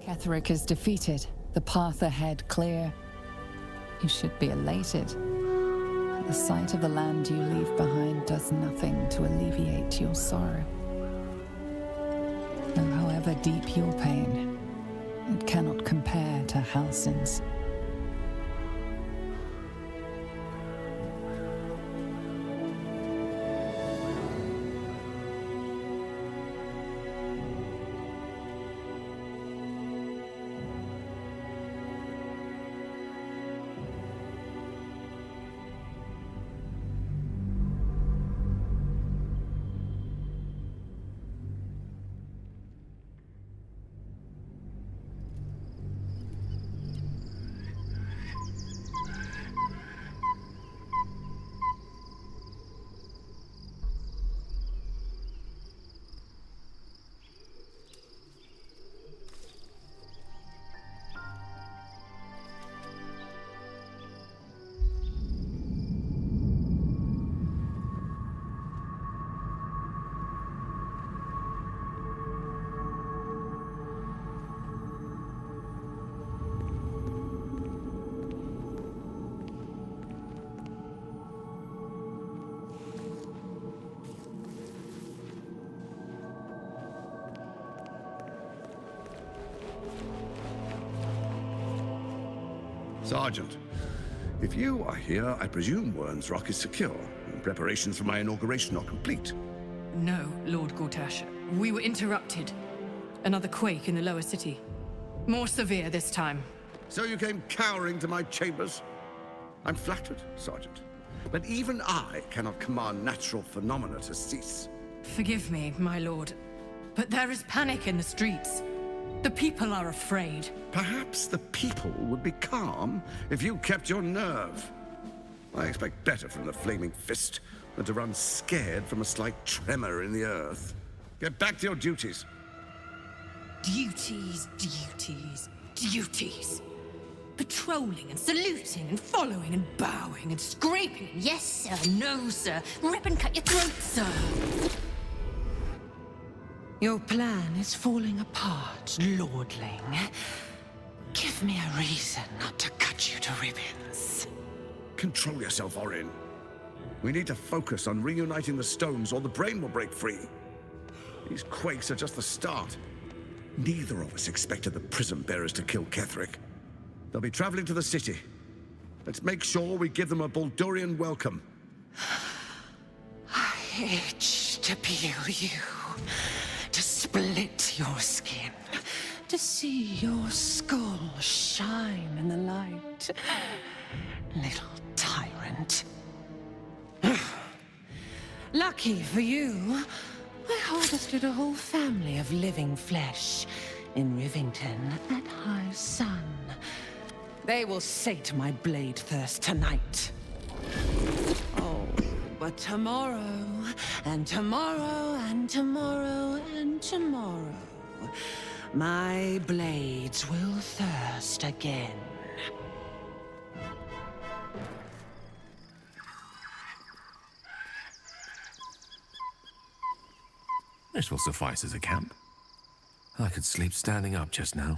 Ketheric is defeated, the path ahead clear. You should be elated. The sight of the land you leave behind does nothing to alleviate your sorrow. Though however deep your pain, it cannot compare to Halsin's. Sergeant, if you are here, I presume Wern's Rock is secure, and preparations for my inauguration are complete. No, Lord Gortash. We were interrupted. Another quake in the lower city. More severe this time. So you came cowering to my chambers? I'm flattered, Sergeant. But even I cannot command natural phenomena to cease. Forgive me, my lord, but there is panic in the streets. The people are afraid. Perhaps the people would be calm if you kept your nerve. I expect better from the Flaming Fist than to run scared from a slight tremor in the earth. Get back to your duties. Duties, duties, duties. Patrolling and saluting and following and bowing and scraping. Yes, sir. No, sir. Rip and cut your throat, sir. Your plan is falling apart, lordling. Give me a reason not to cut you to ribbons. Control yourself, Orin. We need to focus on reuniting the stones or the brain will break free. These quakes are just the start. Neither of us expected the Prism Bearers to kill Ketheric. They'll be traveling to the city. Let's make sure we give them a Baldurian welcome. I itch to peel you, to split your skin, to see your skull shine in the light. Little tyrant. Lucky for you, I harvested a whole family of living flesh in Rivington at high sun. They will sate my blade thirst tonight. Oh, but tomorrow, and tomorrow, and tomorrow, and tomorrow, my blades will thirst again. This will suffice as a camp. I could sleep standing up just now.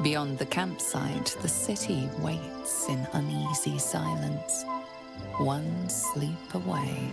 Beyond the campsite, the city waits in uneasy silence, one sleep away.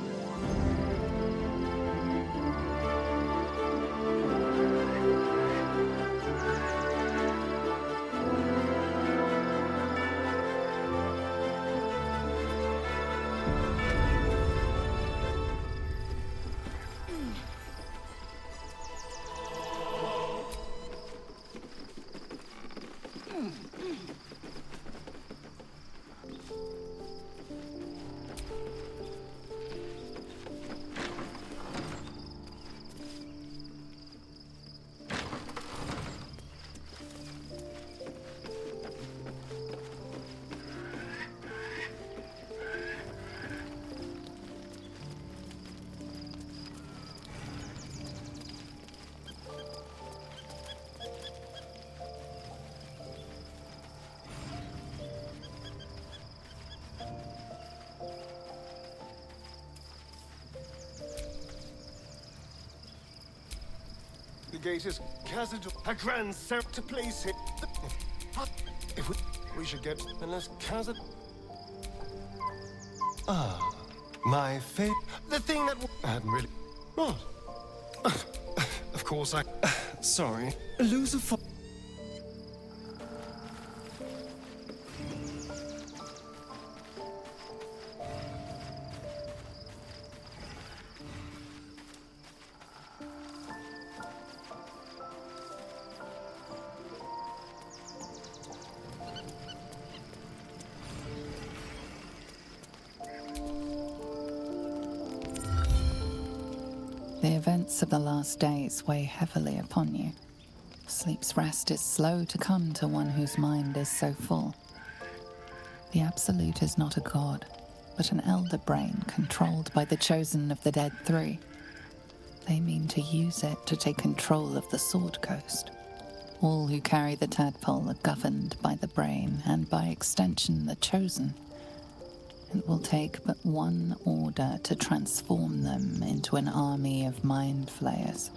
The gate is Khazad, a grand ser to place it. If we should get unless Khazad. Ah, my fate. The thing that I hadn't really. What? Of course I. Sorry. Lose a. The events of the last days weigh heavily upon you. Sleep's rest is slow to come to one whose mind is so full. The Absolute is not a god, but an elder brain controlled by the chosen of the Dead Three. They mean to use it to take control of the Sword Coast. All who carry the tadpole are governed by the brain, and by extension the chosen. It will take but one order to transform them into an army of mind flayers.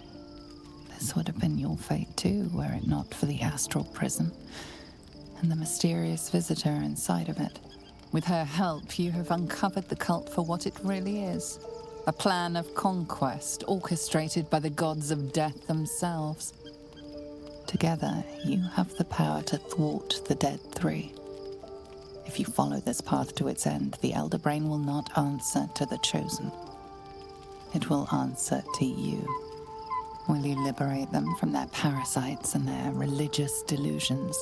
This would have been your fate too, were it not for the Astral Prism and the mysterious visitor inside of it. With her help, you have uncovered the cult for what it really is. A plan of conquest orchestrated by the gods of death themselves. Together, you have the power to thwart the Dead Three. If you follow this path to its end, the Elder Brain will not answer to the Chosen. It will answer to you. Will you liberate them from their parasites and their religious delusions?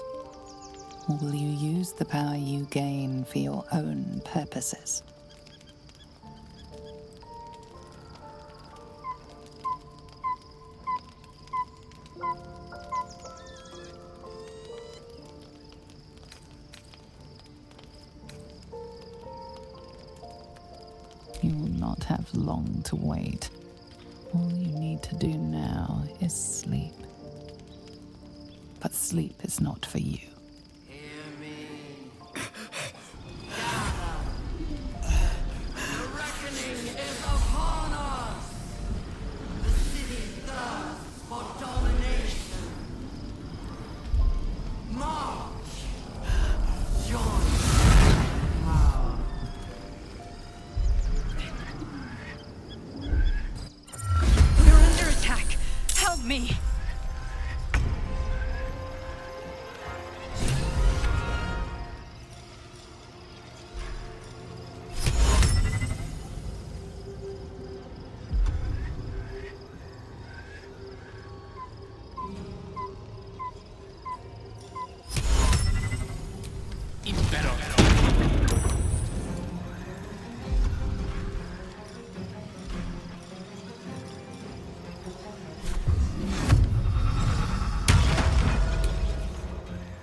Or will you use the power you gain for your own purposes? You will not have long to wait. All you need to do now is sleep. But sleep is not for you. Hear me. Gather. The reckoning is upon us. The city thirsts for domination. March. Join. Power. We're under attack. Help me.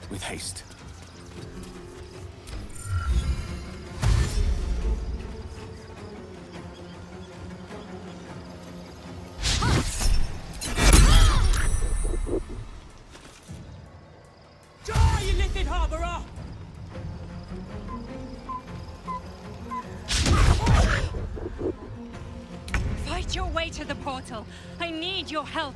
With haste. Die, you little harborer! Fight your way to the portal. I need your help.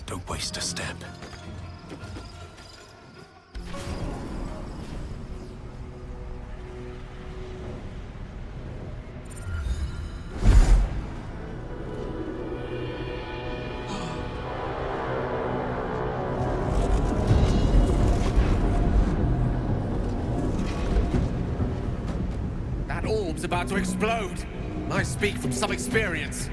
Don't waste a step. That orb's about to explode. I speak from some experience.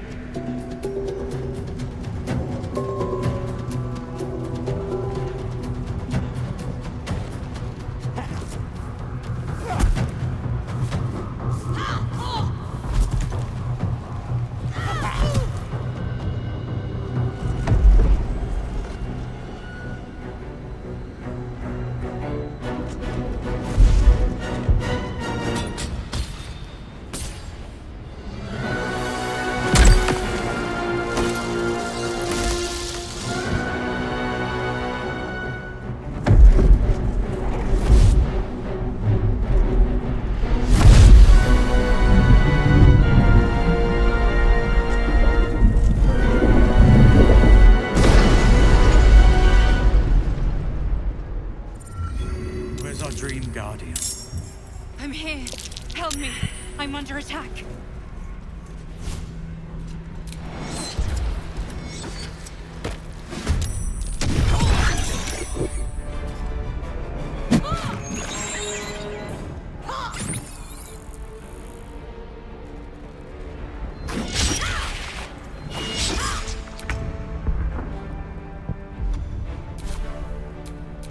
Guardian Guardian. I'm here. Help me. I'm under attack.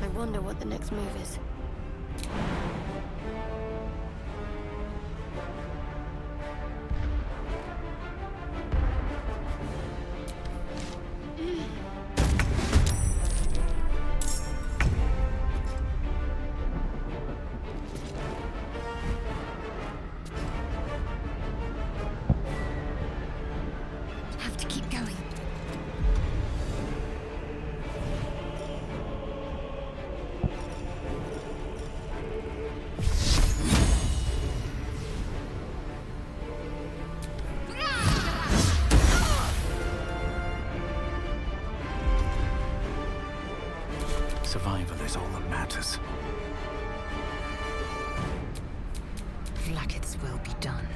I wonder what the next move is. Have to keep going. Survival is all that matters. Blacket's will be done.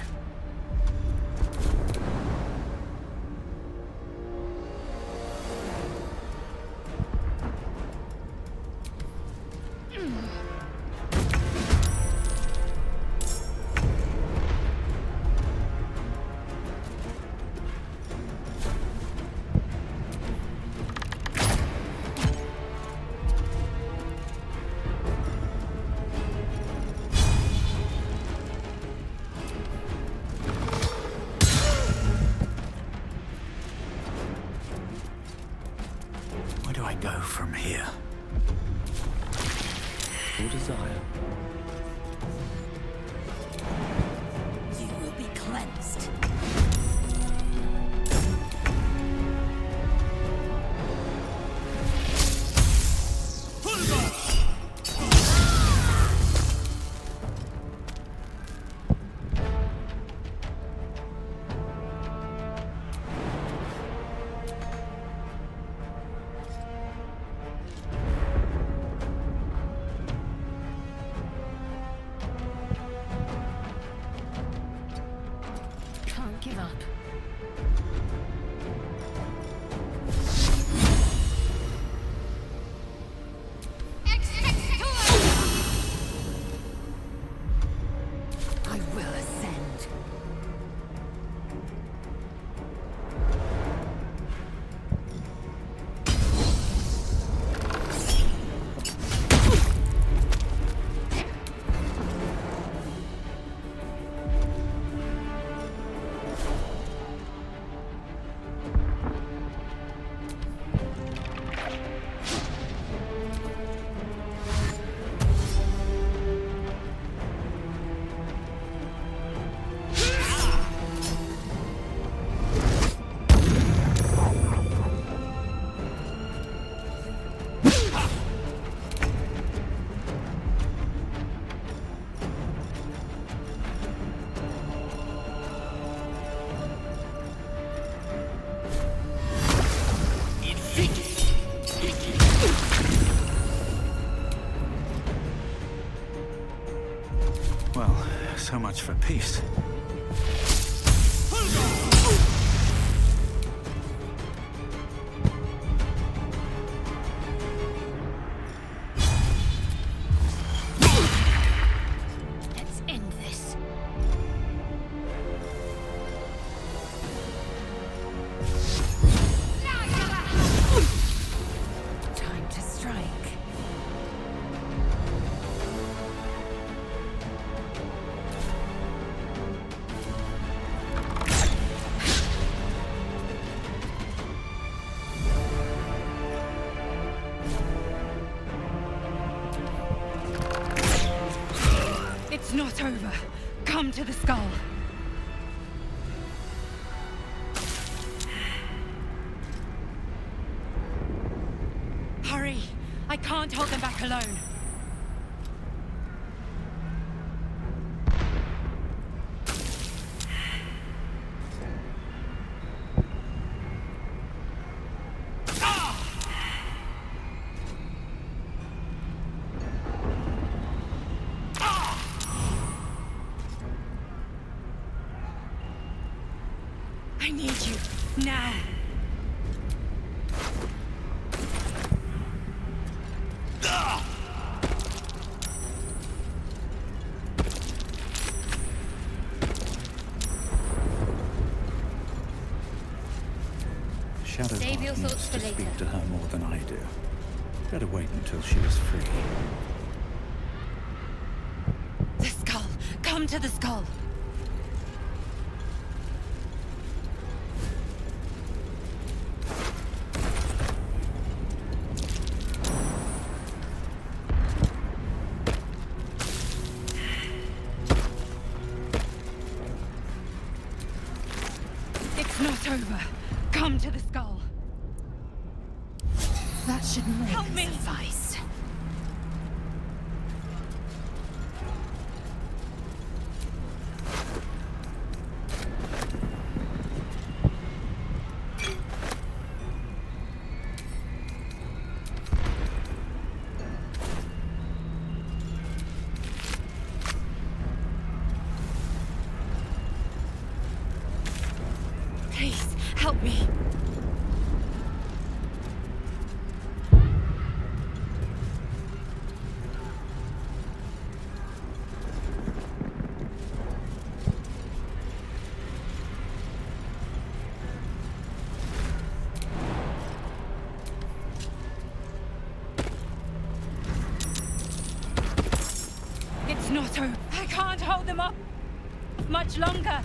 Where do I go from here? Your desire. You will be cleansed. Can't give up. I will ascend. Well, so much for peace. Let's end this. Time to strike. It's not over. Come to the skull. Hurry! I can't hold them back alone. I need you now. Shadowheart Save your thoughts needs for to later. speak to her more than I do. Better wait until she is free. The skull. Come to the skull. It's not over. Come to the skull. That should more Help than me. suffice. Please, help me. It's not over. I can't hold them up much longer.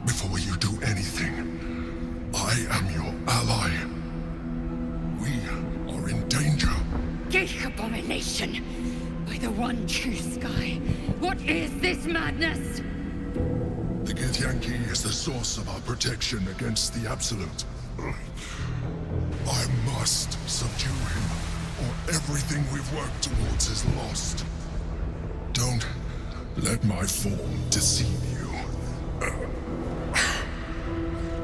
Before you do anything, I am your ally. We are in danger. Geek abomination! By the one true sky, what is this madness? The Githyanki is the source of our protection against the Absolute. I must subdue him, or everything we've worked towards is lost. Don't let my form deceive you.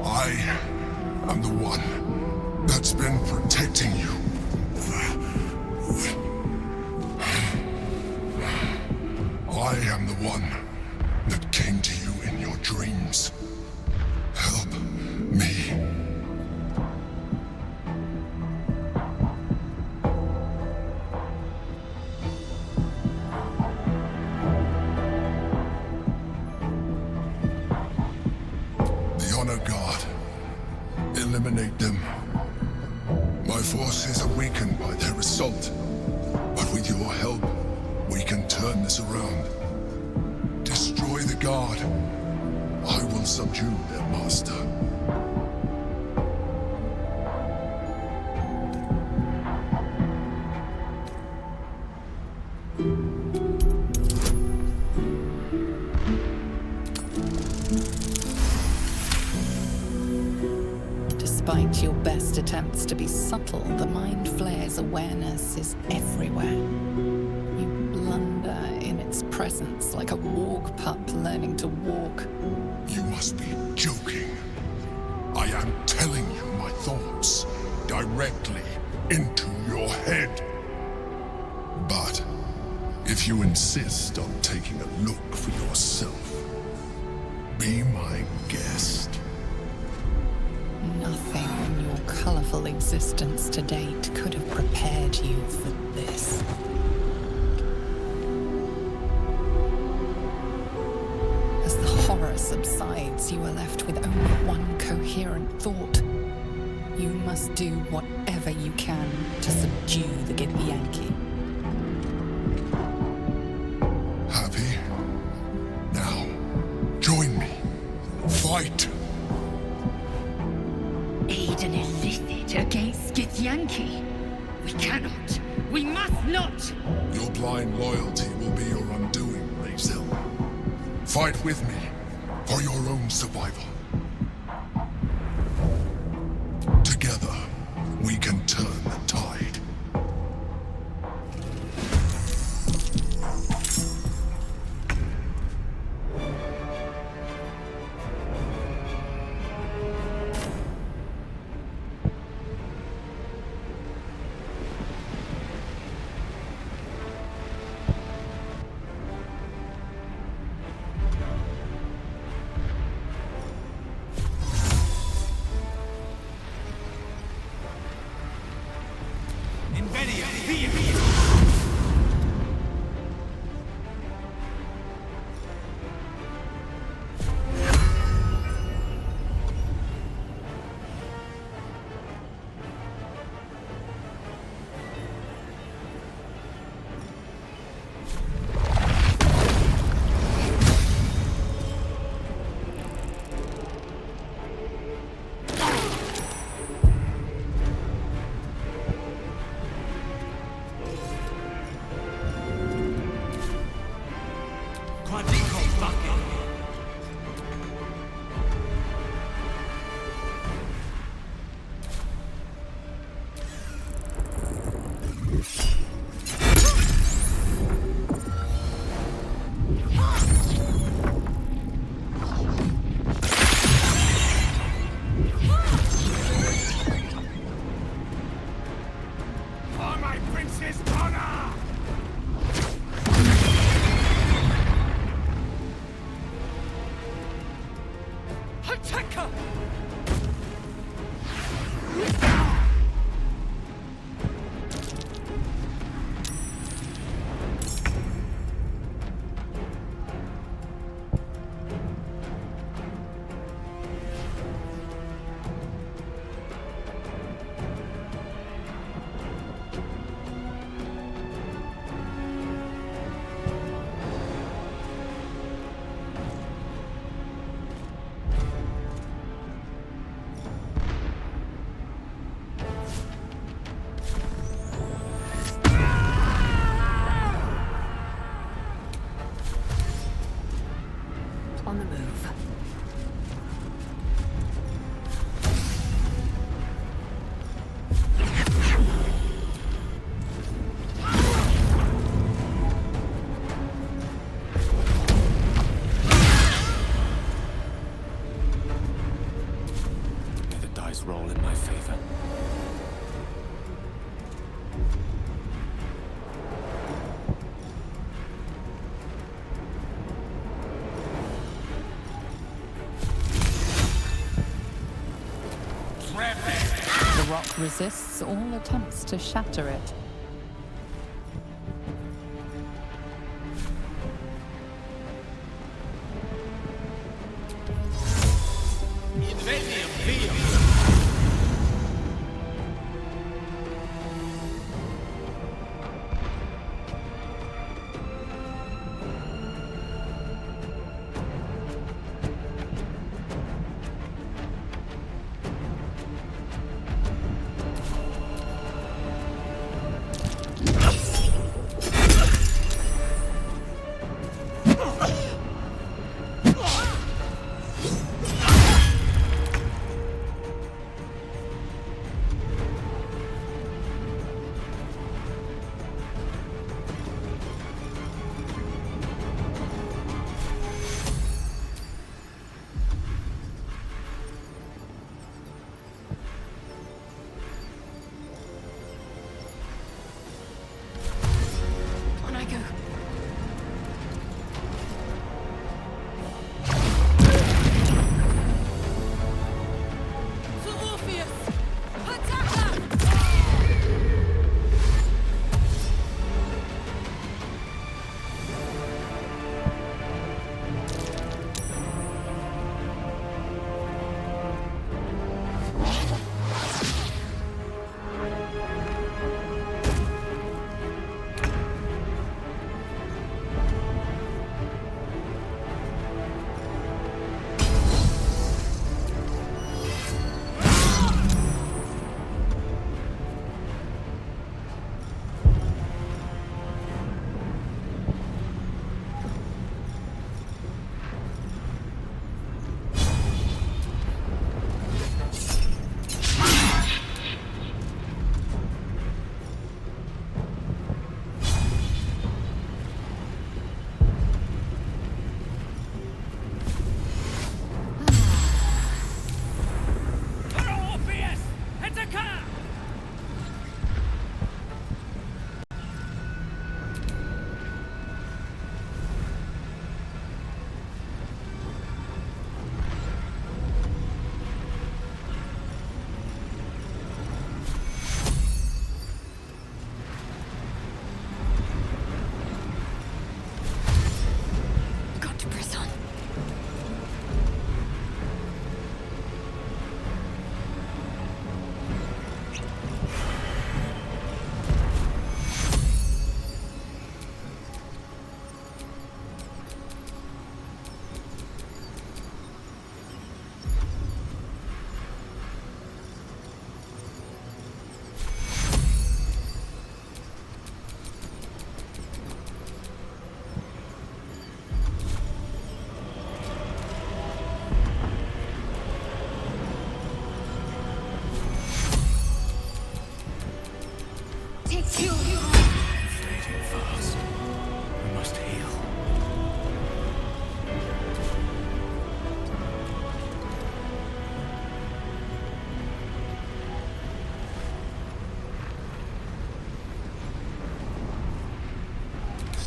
I am the one that's been protecting you. I am the one that came to you in your dreams. Help me. The Honor Guard. Eliminate them. My forces are weakened by their assault. But with your help, we can turn this around. Destroy the Guard. I will subdue their master. Despite your best attempts to be subtle, the Mind Flayer's awareness is everywhere. You blunder in its presence like a walk pup learning to walk. You must be joking. I am telling you my thoughts directly into your head. But if you insist on taking a look for yourself, be my guest. Nothing in your colorful existence to date could have prepared you for this. As the horror subsides, you are left with only one coherent thought. You must do whatever you can to subdue the Githyanki. Happy? Now, join me. Fight! Aid an illicit against Githyanki. We cannot. We must not. Your blind loyalty will be your undoing, Rayzil. Fight with me, for your own survival. Together, we can turn the tide. On the move. May the dice roll in my favor. The rock resists all attempts to shatter it.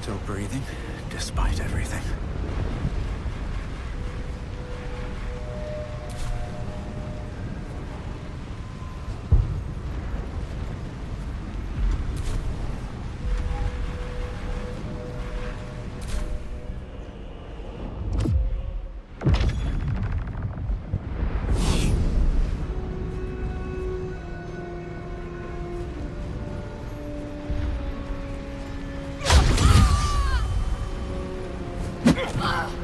Still breathing, despite everything. Ah!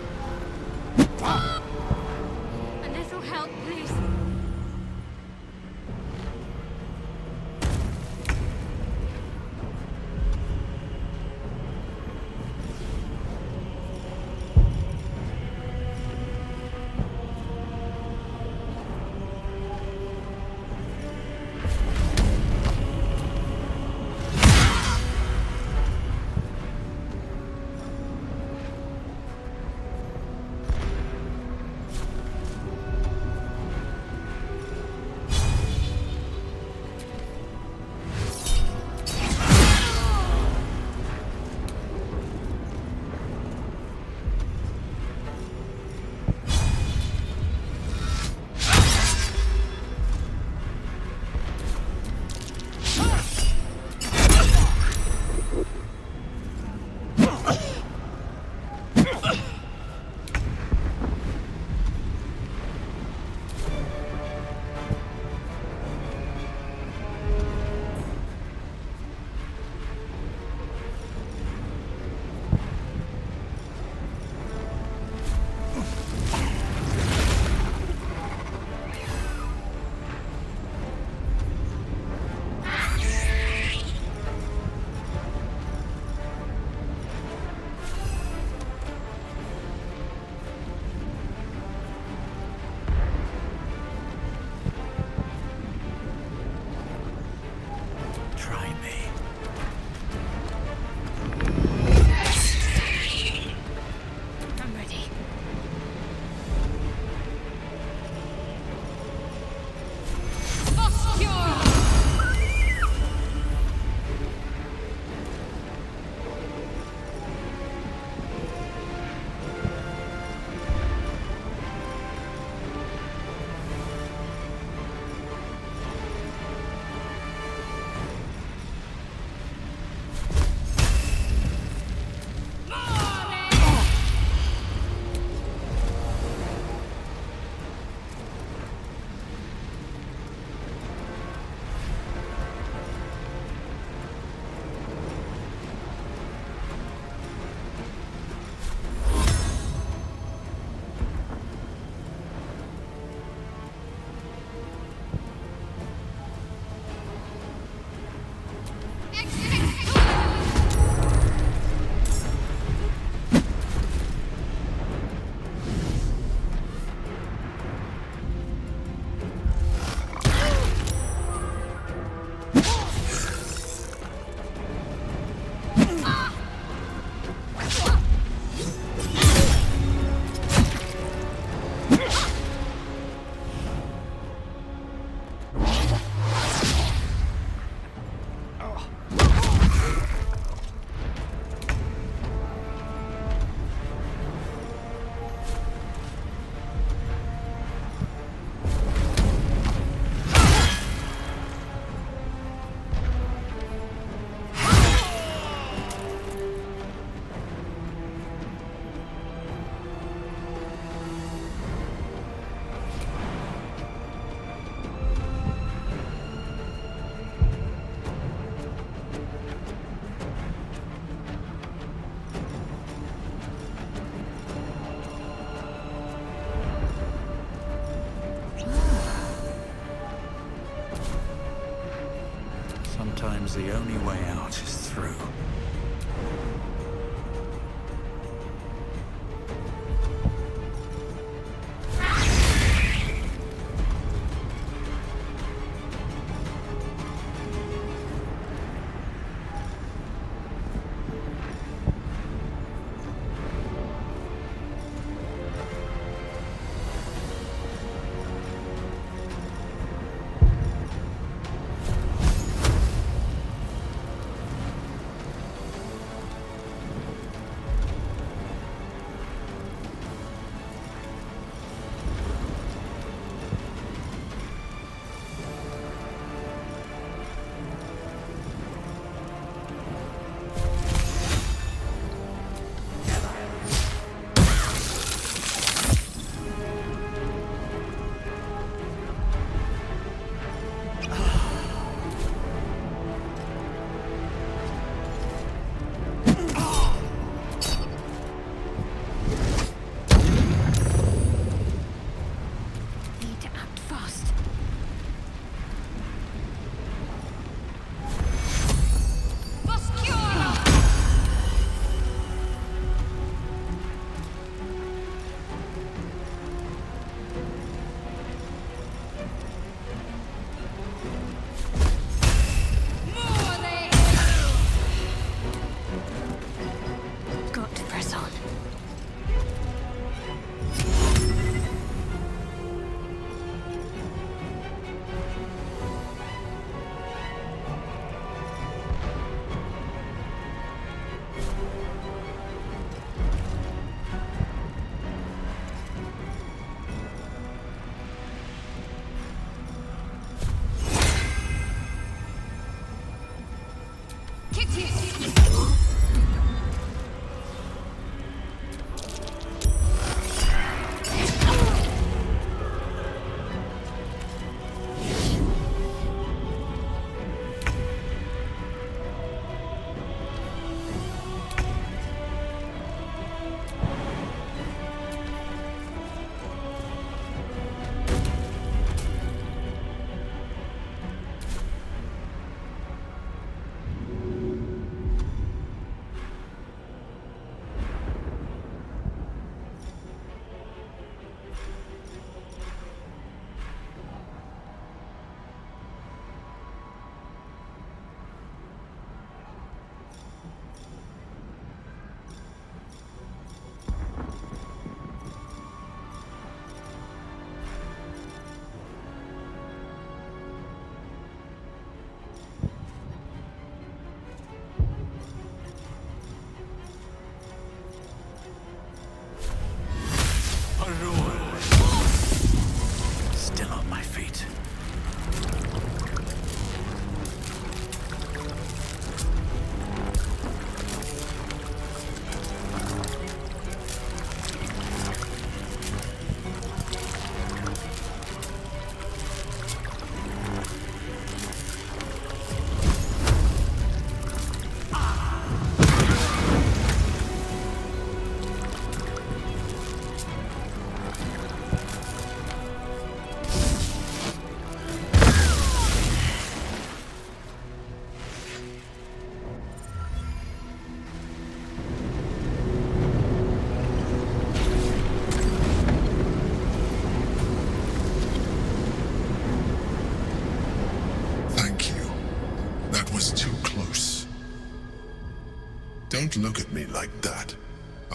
Don't look at me like that.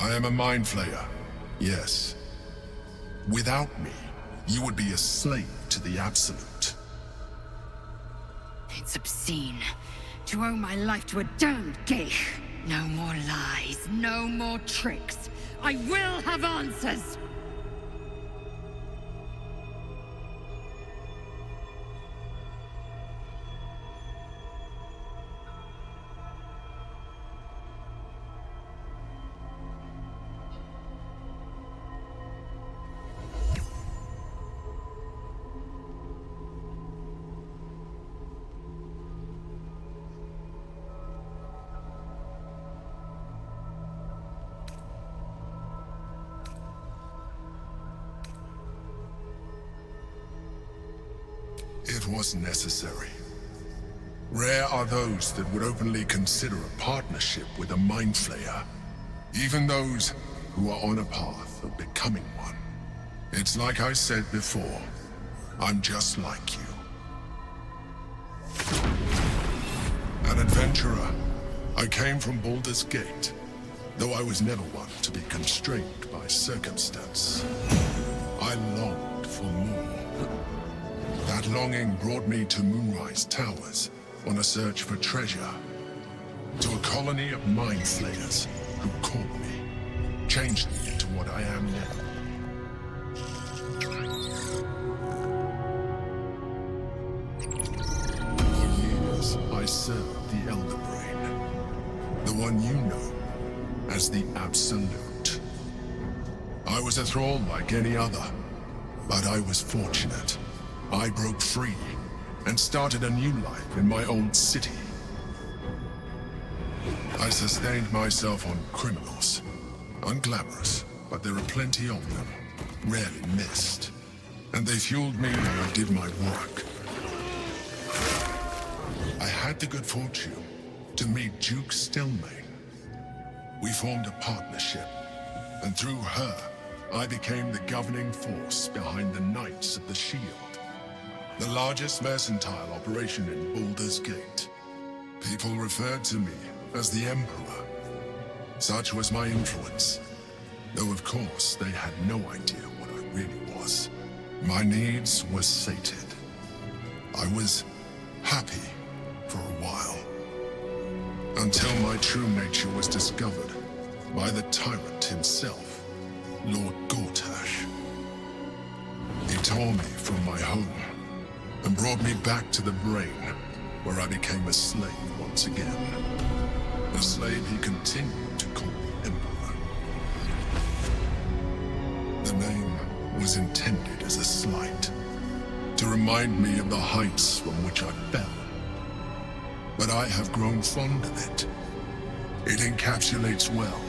I am a mind flayer, yes. Without me, you would be a slave to the Absolute. It's obscene to owe my life to a damned geek. No more lies, no more tricks. I will have answers! It was necessary. Rare are those that would openly consider a partnership with a Mind Flayer. Even those who are on a path of becoming one. It's like I said before, I'm just like you. An adventurer, I came from Baldur's Gate, though I was never one to be constrained by circumstance. I longed for more. That longing brought me to Moonrise Towers on a search for treasure. To a colony of mind flayers who caught me, changed me into what I am now. For years, I served the Elder Brain, the one you know as the Absolute. I was a thrall like any other, but I was fortunate. I broke free and started a new life in my old city. I sustained myself on criminals. Unglamorous, but there are plenty of them, rarely missed. And they fueled me while I did my work. I had the good fortune to meet Duke Stelmane. We formed a partnership, and through her, I became the governing force behind the Knights of the Shield. The largest mercantile operation in Baldur's Gate. People referred to me as the Emperor. Such was my influence. Though of course, they had no idea what I really was. My needs were sated. I was happy for a while. Until my true nature was discovered by the tyrant himself, Lord Gortash. He tore me from my home and brought me back to the Brain, where I became a slave once again. A slave he continued to call the Emperor. The name was intended as a slight, to remind me of the heights from which I fell. But I have grown fond of it. It encapsulates well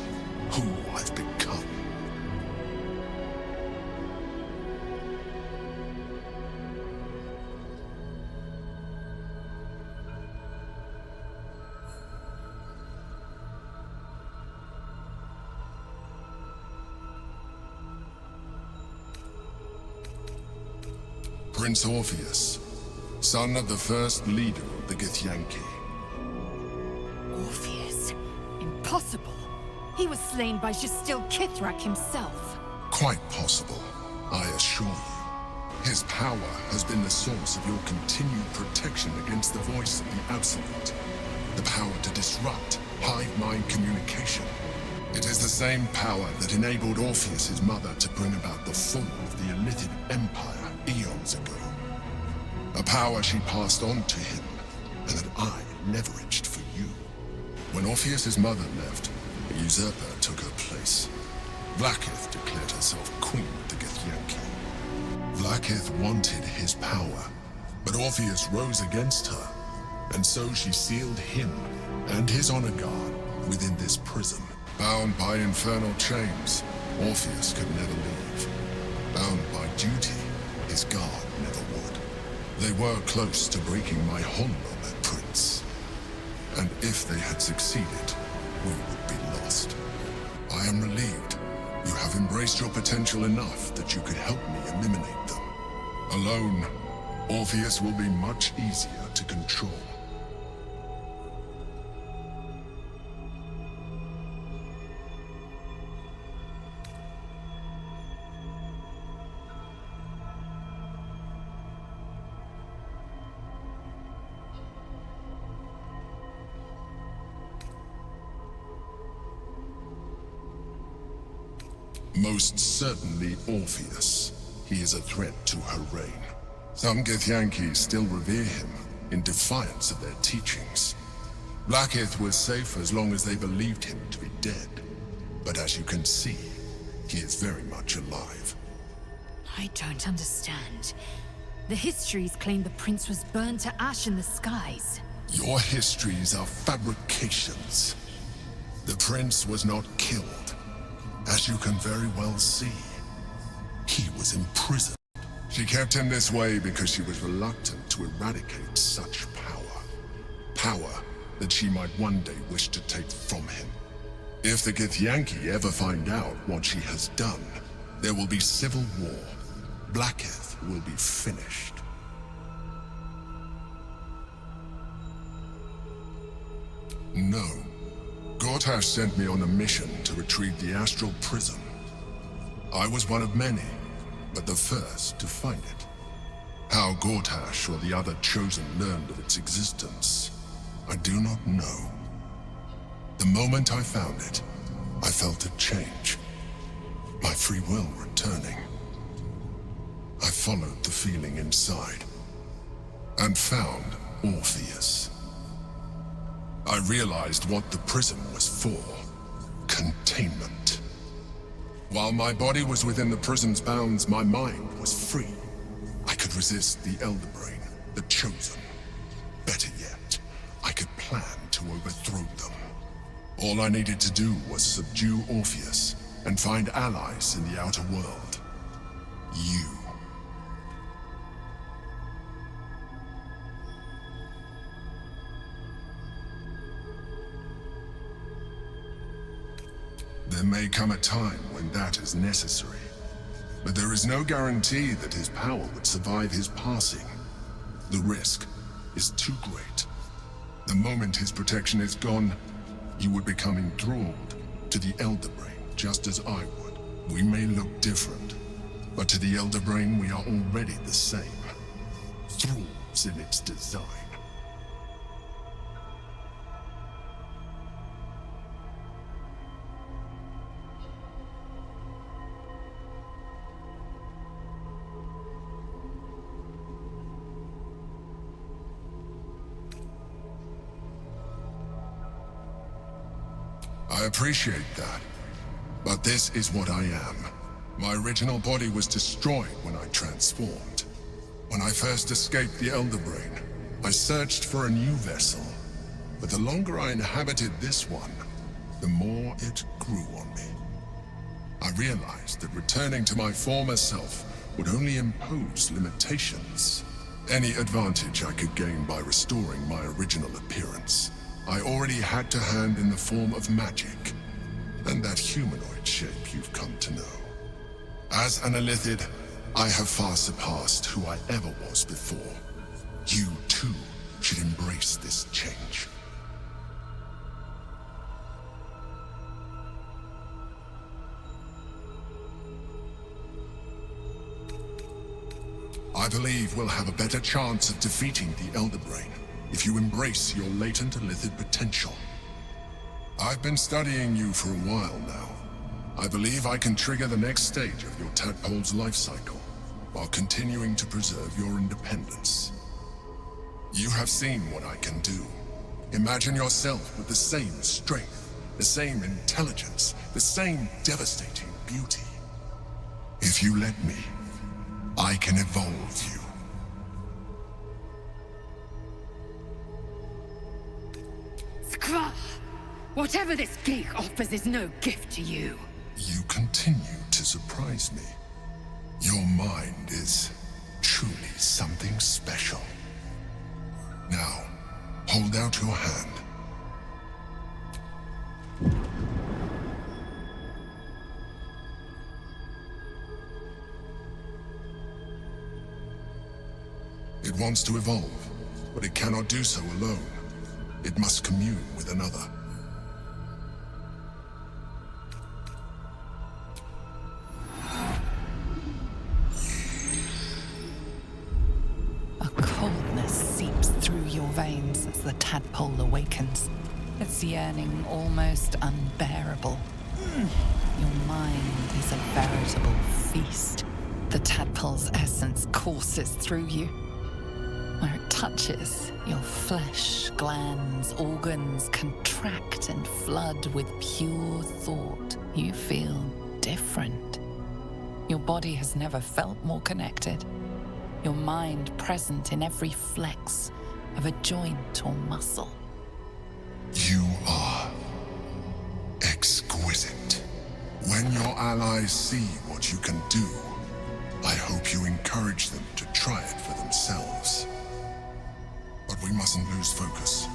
who I've become. Prince Orpheus, son of the first leader of the Githyanki. Orpheus? Impossible. He was slain by Justil Kithrak himself. Quite possible, I assure you. His power has been the source of your continued protection against the voice of the Absolute. The power to disrupt hive mind communication. It is the same power that enabled Orpheus's mother to bring about the fall of the Elithid Empire eons ago. A power she passed on to him, and that I leveraged for you. When Orpheus's mother left, a usurper took her place. Vlaakith declared herself queen of the Githyanki. Vlaakith wanted his power, but Orpheus rose against her, and so she sealed him and his honor guard within this prison. Bound by infernal chains, Orpheus could never leave. Bound by duty, his guard never would. They were close to breaking my hold on that prince. And if they had succeeded, we would be lost. I am relieved. You have embraced your potential enough that you could help me eliminate them. Alone, Orpheus will be much easier to control. Most certainly Orpheus. He is a threat to her reign. Some Githyanki still revere him, in defiance of their teachings. Blackith was safe as long as they believed him to be dead. But as you can see, he is very much alive. I don't understand. The histories claim the prince was burned to ash in the skies. Your histories are fabrications. The prince was not killed. As you can very well see, he was imprisoned. She kept him this way because she was reluctant to eradicate such power. Power that she might one day wish to take from him. If the Githyanki ever find out what she has done, there will be civil war. Blackith will be finished. No. Gortash sent me on a mission to retrieve the Astral Prism. I was one of many, but the first to find it. How Gortash or the other Chosen learned of its existence, I do not know. The moment I found it, I felt a change. My free will returning. I followed the feeling inside, and found Orpheus. I realized what the prism was for. Containment. While my body was within the prism's bounds, my mind was free. I could resist the Elder Brain, the Chosen. Better yet, I could plan to overthrow them. All I needed to do was subdue Orpheus and find allies in the outer world. You. There may come a time when that is necessary, but there is no guarantee that his power would survive his passing. The risk is too great. The moment his protection is gone, you would become enthralled to the Elder Brain, just as I would. We may look different, but to the Elder Brain we are already the same. Thralls in its design. I appreciate that, but this is what I am. My original body was destroyed when I transformed. When I first escaped the Elder Brain, I searched for a new vessel, but the longer I inhabited this one, the more it grew on me. I realized that returning to my former self would only impose limitations. Any advantage I could gain by restoring my original appearance, I already had to hand in the form of magic, and that humanoid shape you've come to know. As an Illithid, I have far surpassed who I ever was before. You, too, should embrace this change. I believe we'll have a better chance of defeating the Elder Brain if you embrace your latent Illithid potential. I've been studying you for a while now. I believe I can trigger the next stage of your tadpole's life cycle, while continuing to preserve your independence. You have seen what I can do. Imagine yourself with the same strength, the same intelligence, the same devastating beauty. If you let me, I can evolve you. Skra! Whatever this geek offers is no gift to you. You continue to surprise me. Your mind is truly something special. Now, hold out your hand. It wants to evolve, but it cannot do so alone. It must commune with another. A coldness seeps through your veins as the tadpole awakens, its yearning almost unbearable. Your mind is a veritable feast. The tadpole's essence courses through you. Where it touches, your flesh, glands, organs contract and flood with pure thought. You feel different. Your body has never felt more connected. Your mind present in every flex of a joint or muscle. You are exquisite. When your allies see what you can do, I hope you encourage them to try it for themselves. But we mustn't lose focus.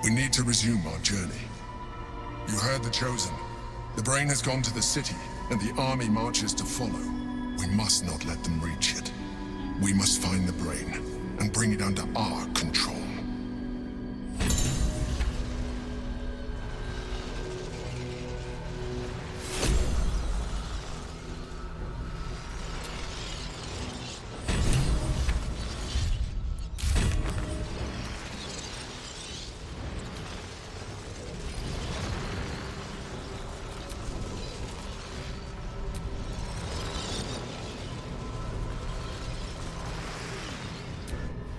We need to resume our journey. You heard the Chosen. The brain has gone to the city, and the army marches to follow. We must not let them reach it. We must find the brain and bring it under our control.